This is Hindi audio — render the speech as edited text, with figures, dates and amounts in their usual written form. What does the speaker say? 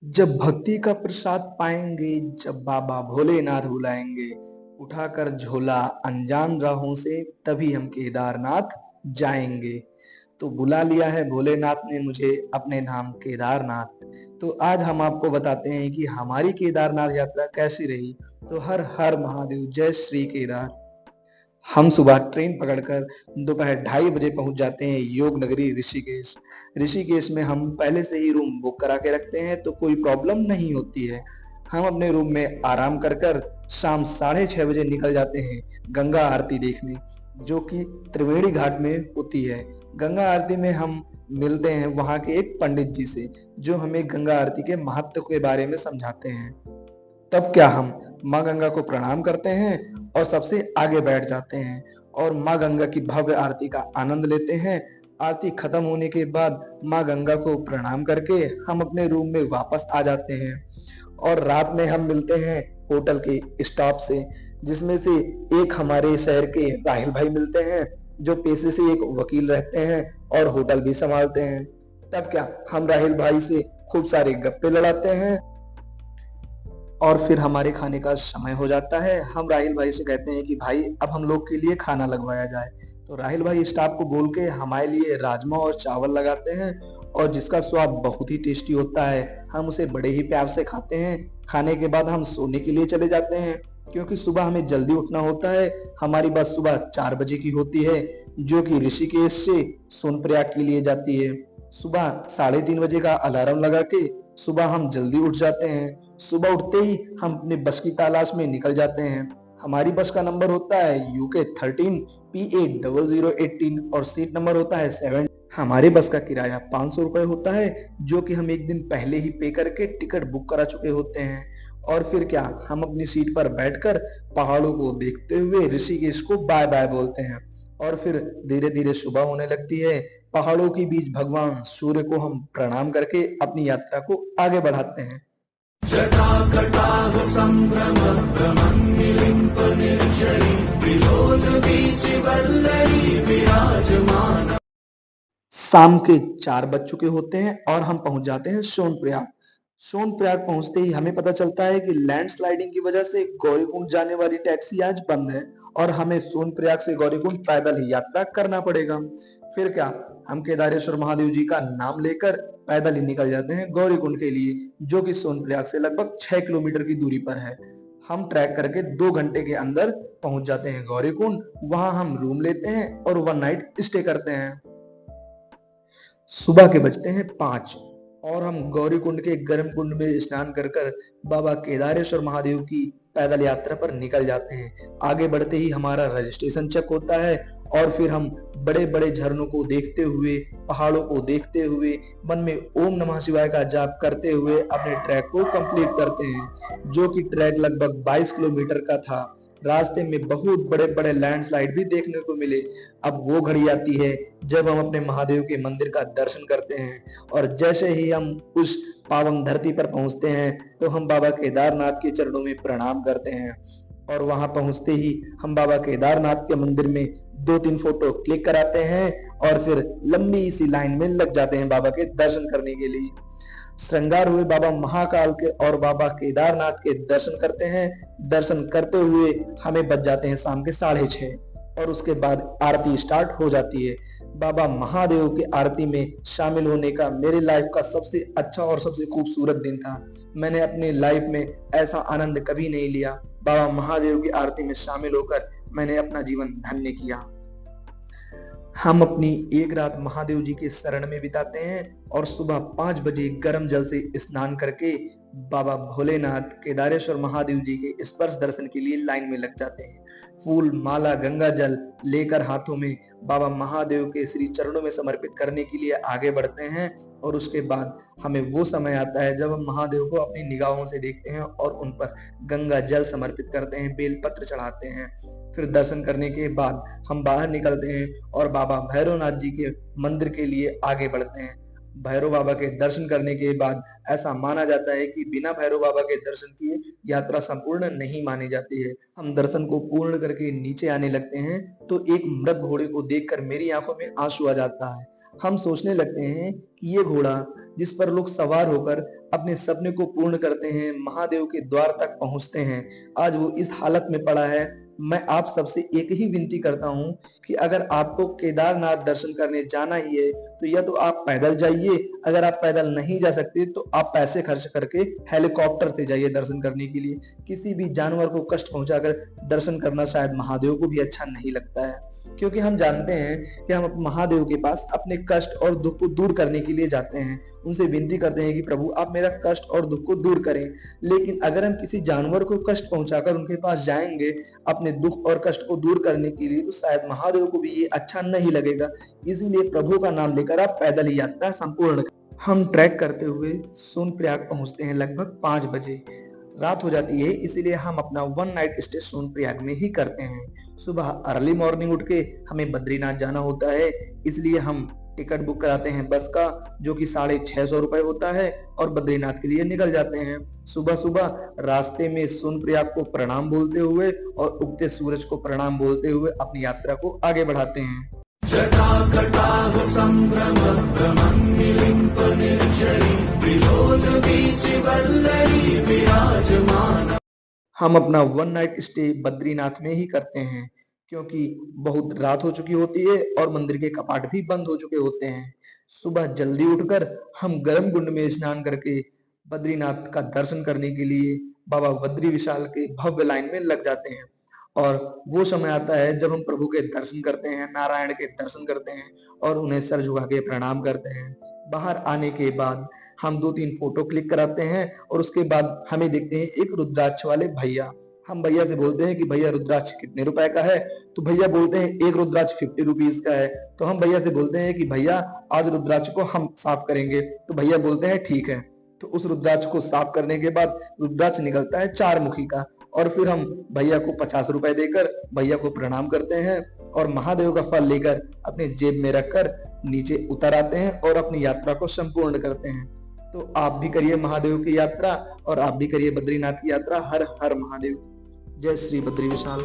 जब भक्ति का प्रसाद पाएंगे, जब बाबा भोलेनाथ बुलाएंगे, उठाकर झोला अनजान राहों से, तभी हम केदारनाथ जाएंगे। तो बुला लिया है भोलेनाथ ने मुझे अपने धाम केदारनाथ। तो आज हम आपको बताते हैं कि हमारी केदारनाथ यात्रा कैसी रही। तो हर हर महादेव, जय श्री केदार। हम सुबह ट्रेन पकड़कर दोपहर 2:30 बजे पहुंच जाते हैं योग नगरी ऋषिकेश। ऋषिकेश में हम पहले से ही रूम बुक करा के रखते हैं, तो कोई प्रॉब्लम नहीं होती है। हम अपने रूम में आराम कर कर शाम 6:30 बजे निकल जाते हैं गंगा आरती देखने, जो कि त्रिवेणी घाट में होती है। गंगा आरती में हम मिलते हैं वहां के एक पंडित जी से, जो हमें गंगा आरती के महत्व के बारे में समझाते हैं। तब क्या हम माँ गंगा को प्रणाम करते हैं और सबसे आगे बैठ जाते हैं और माँ गंगा की भव्य आरती का आनंद लेते हैं। आरती खत्म होने के बाद माँ गंगा को प्रणाम करके हम अपने रूम में वापस आ जाते हैं और रात में हम मिलते हैं होटल के स्टाफ से, जिसमें से एक हमारे शहर के राहिल भाई मिलते हैं, जो पेशे से एक वकील रहते हैं और होटल भी संभालते हैं। तब क्या हम राहिल भाई से खूब सारे गप्पे लड़ाते हैं और फिर हमारे खाने का समय हो जाता है। हम राहिल भाई से कहते हैं कि भाई अब हम लोग के लिए खाना लगवाया जाए। तो राहिल भाई स्टाफ को बोल के हमारे लिए राजमा और चावल लगाते हैं, और जिसका स्वाद बहुत ही टेस्टी होता है। हम उसे बड़े ही प्यार से खाते हैं। खाने के बाद हम सोने के लिए चले जाते हैं, क्योंकि सुबह हमें जल्दी उठना होता है। हमारी बस सुबह 4 बजे की होती है, जो कि ऋषिकेश से सोनप्रयाग के लिए जाती है। सुबह 3:30 बजे का अलार्म लगा के सुबह हम जल्दी उठ जाते हैं। सुबह उठते ही हम अपने बस की तलाश में निकल जाते हैं। हमारी बस का नंबर होता है UK 13 PA0018 और सीट नंबर होता है 7। हमारी बस का किराया 500 रुपए होता है, जो कि हम एक दिन पहले ही पे करके टिकट बुक करा चुके होते हैं। और फिर क्या हम अपनी सीट पर बैठकर पहाड़ों को देखते हुए ऋषिकेश को बाय बाय बोलते हैं। और फिर धीरे धीरे सुबह होने लगती है। पहाड़ों के बीच भगवान सूर्य को हम प्रणाम करके अपनी यात्रा को आगे बढ़ाते हैं। जटाकटाह संभ्रम भ्रमन्निलिम्प निर्झरी विलोलवीचिवल्लरी विराजमान। शाम के 4 बज चुके होते हैं और हम पहुंच जाते हैं सोनप्रयाग। सोनप्रयाग पहुंचते ही हमें पता चलता है कि लैंडस्लाइडिंग की वजह से गौरीकुंड जाने वाली टैक्सी आज बंद है और हमें सोनप्रयाग से गौरीकुंड पैदल ही यात्रा करना पड़ेगा। फिर क्या हम केदारेश्वर महादेव जी का नाम लेकर पैदल ही निकल जाते हैं गौरीकुंड के लिए, जो कि सोनप्रयाग से लगभग 6 किलोमीटर की दूरी पर है। हम ट्रैक करके 2 घंटे के अंदर पहुंच जाते हैं गौरीकुंड। वहां हम रूम लेते हैं और ओवरनाइट स्टे करते हैं। सुबह के बजते हैं 5 और हम गौरी कुंड के गर्म कुंड में स्नान कर कर बाबा केदारेश्वर महादेव की पैदल यात्रा पर निकल जाते हैं। आगे बढ़ते ही हमारा रजिस्ट्रेशन चेक होता है और फिर हम बड़े बड़े झरनों को देखते हुए, पहाड़ों को देखते हुए, मन में ओम नमः शिवाय का जाप करते हुए अपने ट्रैक को कंप्लीट करते हैं, जो कि ट्रैक लगभग 22 किलोमीटर का था। रास्ते में बहुत बड़े बड़े लैंडस्लाइड भी देखने को मिले। अब वो घड़ी आती है जब हम अपने महादेव के मंदिर का दर्शन करते हैं, और जैसे ही हम उस पावन धरती पर पहुंचते हैं तो हम बाबा केदारनाथ के चरणों में प्रणाम करते हैं। और वहां पहुंचते ही हम बाबा केदारनाथ के मंदिर में 2-3 फोटो क्लिक कराते हैं और फिर लंबी सी लाइन में लग जाते हैं बाबा के दर्शन करने के लिए। श्रृंगार हुए बाबा महाकाल के और बाबा केदारनाथ के दर्शन करते हैं। दर्शन करते हुए हमें बज जाते हैं शाम के 6:30 और उसके बाद आरती स्टार्ट हो जाती है। बाबा महादेव की आरती में शामिल होने का मेरी लाइफ का सबसे अच्छा और सबसे खूबसूरत दिन था। मैंने अपनी लाइफ में ऐसा आनंद कभी नहीं लिया। बाबा महादेव की आरती में शामिल होकर मैंने अपना जीवन धन्य किया। हम अपनी एक रात महादेव जी के शरण में बिताते हैं और सुबह 5 बजे गर्म जल से स्नान करके बाबा भोलेनाथ केदारेश्वर महादेव जी के स्पर्श दर्शन के लिए लाइन में लग जाते हैं। फूल माला गंगा जल लेकर हाथों में बाबा महादेव के श्री चरणों में समर्पित करने के लिए आगे बढ़ते हैं। और उसके बाद हमें वो समय आता है जब हम महादेव को अपनी निगाहों से देखते हैं और उन पर गंगा जल समर्पित करते हैं, बेलपत्र चढ़ाते हैं। फिर दर्शन करने के बाद हम बाहर निकलते हैं और बाबा भैरवनाथ जी के मंदिर के लिए आगे बढ़ते हैं। भैरव बाबा के दर्शन करने के बाद ऐसा माना जाता है कि बिना भैरव बाबा के दर्शन किए यात्रा संपूर्ण नहीं मानी जाती है। हम दर्शन को पूर्ण करके नीचे आने लगते हैं तो एक मृत घोड़े को देखकर मेरी आंखों में आंसू आ जाता है। हम सोचने लगते हैं कि ये घोड़ा जिस पर लोग सवार होकर अपने सपने को पूर्ण करते हैं, महादेव के द्वार तक पहुंचते हैं। आज वो इस हालत में पड़ा है। मैं आप सबसे एक ही विनती करता हूं कि अगर आपको केदारनाथ दर्शन करने जाना ही है तो या तो आप पैदल जाइए, अगर आप पैदल नहीं जा सकते तो आप पैसे खर्च करके हेलीकॉप्टर से जाइए दर्शन करने के लिए। किसी भी जानवर को कष्ट पहुंचाकर दर्शन करना शायद महादेव को भी अच्छा नहीं लगता है, क्योंकि हम जानते हैं कि हम महादेव के पास अपने कष्ट और दुख को दूर करने के लिए जाते हैं। उनसे विनती करते हैं कि प्रभु आप मेरा कष्ट और दुख को दूर करें। लेकिन अगर हम किसी जानवर को कष्ट पहुंचाकर उनके पास जाएंगे अपने दुख और कष्ट को दूर करने के लिए, तो शायद महादेव को भी ये अच्छा नहीं लगेगा। इसीलिए प्रभु का नाम लेकर आप पैदल ही यात्रा संपूर्ण करें। हम ट्रैक करते हुए सोनप्रयाग पहुंचते हैं लगभग 5 बजे। रात हो जाती है, इसीलिए हम अपना 1 नाइट स्टे सोनप्रयाग में ही करते हैं। सुबह अर्ली मॉर्निंग उठ के हमें बद्रीनाथ जाना होता है, इसलिए हम टिकट बुक कराते हैं बस का, जो कि 650 रुपए होता है, और बद्रीनाथ के लिए निकल जाते हैं। सुबह सुबह रास्ते में सोनप्रयाग को प्रणाम बोलते हुए और उगते सूरज को प्रणाम बोलते हुए अपनी यात्रा को आगे बढ़ाते हैं। हम अपना 1 नाइट स्टे बद्रीनाथ में ही करते हैं, क्योंकि बहुत रात हो चुकी होती है और मंदिर के कपाट भी बंद हो चुके होते हैं। सुबह जल्दी उठकर हम गर्म कुंड में स्नान करके बद्रीनाथ का दर्शन करने के लिए बाबा बद्री विशाल के भव्य लाइन में लग जाते हैं। और वो समय आता है जब हम प्रभु के दर्शन करते हैं, नारायण के दर्शन करते हैं और उन्हें सर झुका के प्रणाम करते हैं। बाहर आने के बाद हम 2-3 फोटो क्लिक कराते हैं और उसके बाद हमें देखते हैं एक रुद्राक्ष वाले भैया। हम भैया से बोलते हैं कि भैया रुद्राक्ष कितने रुपए का है? तो भैया बोलते हैं एक रुद्राक्ष 50 रुपीज का है। तो हम भैया से बोलते हैं कि भैया आज रुद्राक्ष को हम साफ करेंगे। तो भैया बोलते हैं ठीक है। तो उस रुद्राक्ष को साफ करने के बाद रुद्राक्ष निकलता है 4 मुखी का, और फिर हम भैया को 50 रुपए देकर भैया को प्रणाम करते हैं और महादेव का फल लेकर अपने जेब में रखकर नीचे उतर आते हैं और अपनी यात्रा को संपूर्ण करते हैं। तो आप भी करिए महादेव की यात्रा और आप भी करिए बद्रीनाथ की यात्रा। हर हर महादेव। जय श्री बद्री विशाल।